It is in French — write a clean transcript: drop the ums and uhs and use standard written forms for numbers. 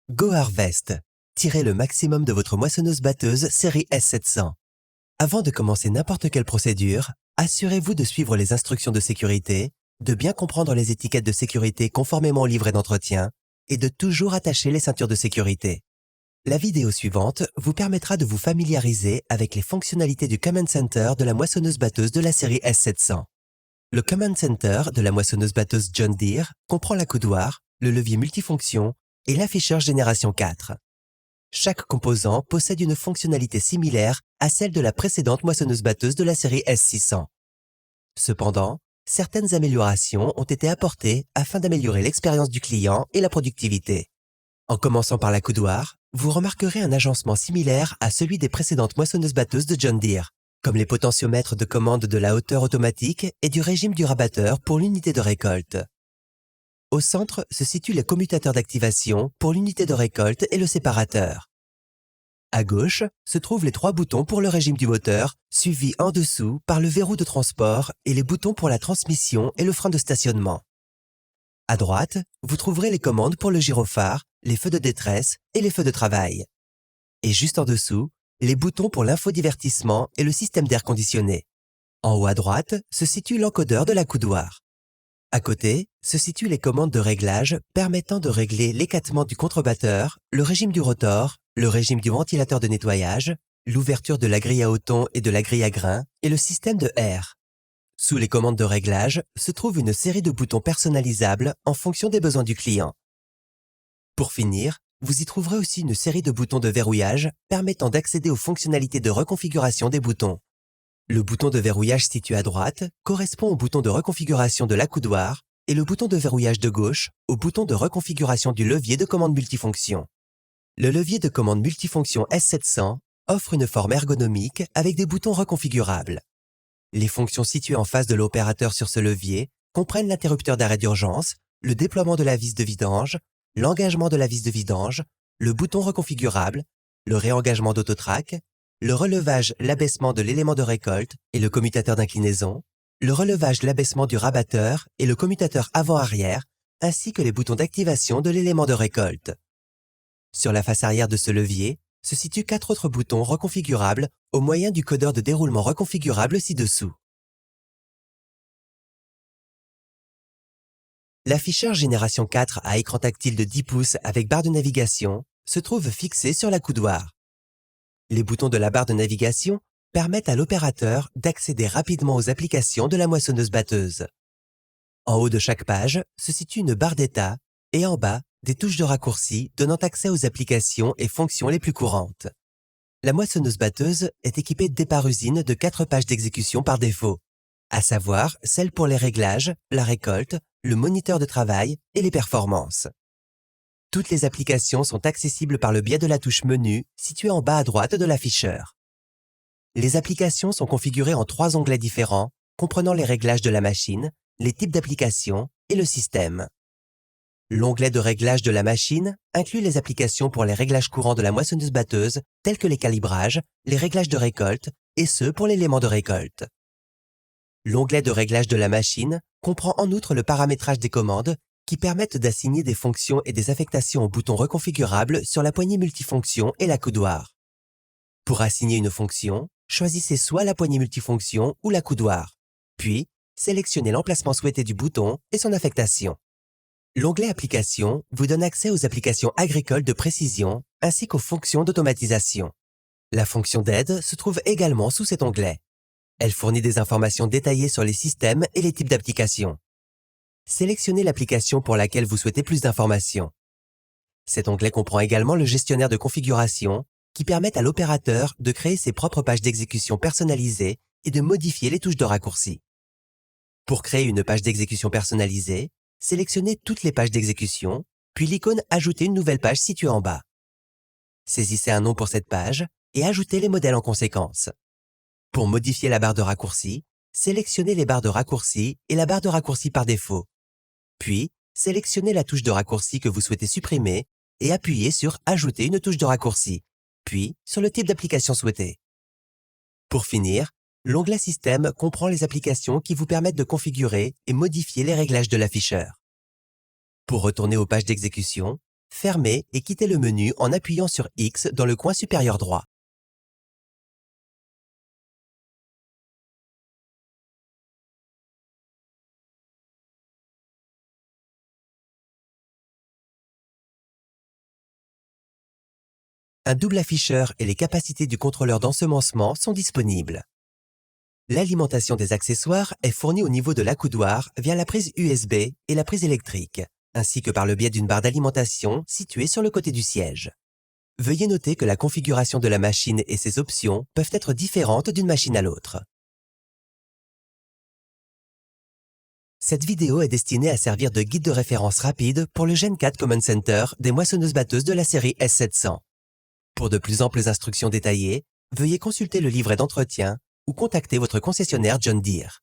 Go Harvest. Tirez le maximum de votre moissonneuse-batteuse série S700. Avant de commencer n'importe quelle procédure, assurez-vous de suivre les instructions de sécurité, de bien comprendre les étiquettes de sécurité conformément au livret d'entretien et de toujours attacher les ceintures de sécurité. La vidéo suivante vous permettra de vous familiariser avec les fonctionnalités du Command Center de la moissonneuse-batteuse de la série S700. Le Command Center de la moissonneuse-batteuse John Deere comprend l'accoudoir, le levier multifonction et l'afficheur génération 4. Chaque composant possède une fonctionnalité similaire à celle de la précédente moissonneuse-batteuse de la série S600. Cependant, certaines améliorations ont été apportées afin d'améliorer l'expérience du client et la productivité. En commençant par l'accoudoir, vous remarquerez un agencement similaire à celui des précédentes moissonneuses-batteuses de John Deere, comme les potentiomètres de commande de la hauteur automatique et du régime du rabatteur pour l'unité de récolte. Au centre se situent les commutateurs d'activation pour l'unité de récolte et le séparateur. À gauche se trouvent les 3 boutons pour le régime du moteur, suivis en dessous par le verrou de transport et les boutons pour la transmission et le frein de stationnement. À droite, vous trouverez les commandes pour le gyrophare, les feux de détresse et les feux de travail. Et juste en dessous, les boutons pour l'infodivertissement et le système d'air conditionné. En haut à droite se situe l'encodeur de l'accoudoir. À côté se situent les commandes de réglage permettant de régler l'écattement du contrebatteur, le régime du rotor, le régime du ventilateur de nettoyage, l'ouverture de la grille à othon et de la grille à grains et le système de air. Sous les commandes de réglage se trouve une série de boutons personnalisables en fonction des besoins du client. Pour finir, vous y trouverez aussi une série de boutons de verrouillage permettant d'accéder aux fonctionnalités de reconfiguration des boutons. Le bouton de verrouillage situé à droite correspond au bouton de reconfiguration de l'accoudoir et le bouton de verrouillage de gauche au bouton de reconfiguration du levier de commande multifonction. Le levier de commande multifonction S700 offre une forme ergonomique avec des boutons reconfigurables. Les fonctions situées en face de l'opérateur sur ce levier comprennent l'interrupteur d'arrêt d'urgence, le déploiement de la vis de vidange, l'engagement de la vis de vidange, le bouton reconfigurable, le réengagement d'autotrack, le relevage, l'abaissement de l'élément de récolte et le commutateur d'inclinaison, le relevage, l'abaissement du rabatteur et le commutateur avant-arrière, ainsi que les boutons d'activation de l'élément de récolte. Sur la face arrière de ce levier se situent 4 autres boutons reconfigurables au moyen du codeur de déroulement reconfigurable ci-dessous. L'afficheur génération 4 à écran tactile de 10 pouces avec barre de navigation se trouve fixé sur l'accoudoir. Les boutons de la barre de navigation permettent à l'opérateur d'accéder rapidement aux applications de la moissonneuse-batteuse. En haut de chaque page se situe une barre d'état et en bas, des touches de raccourci donnant accès aux applications et fonctions les plus courantes. La moissonneuse-batteuse est équipée départ-usine de 4 pages d'exécution par défaut, à savoir celles pour les réglages, la récolte, le moniteur de travail et les performances. Toutes les applications sont accessibles par le biais de la touche Menu située en bas à droite de l'afficheur. Les applications sont configurées en 3 onglets différents, comprenant les réglages de la machine, les types d'applications et le système. L'onglet de réglage de la machine inclut les applications pour les réglages courants de la moissonneuse-batteuse, tels que les calibrages, les réglages de récolte et ceux pour l'élément de récolte. L'onglet de réglage de la machine comprend en outre le paramétrage des commandes qui permettent d'assigner des fonctions et des affectations aux boutons reconfigurables sur la poignée multifonction et l'accoudoir. Pour assigner une fonction, choisissez soit la poignée multifonction ou l'accoudoir, puis sélectionnez l'emplacement souhaité du bouton et son affectation. L'onglet Applications vous donne accès aux applications agricoles de précision ainsi qu'aux fonctions d'automatisation. La fonction d'aide se trouve également sous cet onglet. Elle fournit des informations détaillées sur les systèmes et les types d'applications. Sélectionnez l'application pour laquelle vous souhaitez plus d'informations. Cet onglet comprend également le gestionnaire de configuration qui permet à l'opérateur de créer ses propres pages d'exécution personnalisées et de modifier les touches de raccourci. Pour créer une page d'exécution personnalisée, sélectionnez toutes les pages d'exécution, puis l'icône « Ajouter une nouvelle page » située en bas. Saisissez un nom pour cette page et ajoutez les modèles en conséquence. Pour modifier la barre de raccourci, sélectionnez les barres de raccourci et la barre de raccourci par défaut. Puis, sélectionnez la touche de raccourci que vous souhaitez supprimer et appuyez sur « Ajouter une touche de raccourci », puis sur le type d'application souhaité. Pour finir, l'onglet Système comprend les applications qui vous permettent de configurer et modifier les réglages de l'afficheur. Pour retourner aux pages d'exécution, fermez et quittez le menu en appuyant sur X dans le coin supérieur droit. Un double afficheur et les capacités du contrôleur d'ensemencement sont disponibles. L'alimentation des accessoires est fournie au niveau de l'accoudoir via la prise USB et la prise électrique, ainsi que par le biais d'une barre d'alimentation située sur le côté du siège. Veuillez noter que la configuration de la machine et ses options peuvent être différentes d'une machine à l'autre. Cette vidéo est destinée à servir de guide de référence rapide pour le Gen 4 Command Center des moissonneuses-batteuses de la série S700. Pour de plus amples instructions détaillées, veuillez consulter le livret d'entretien ou contacter votre concessionnaire John Deere.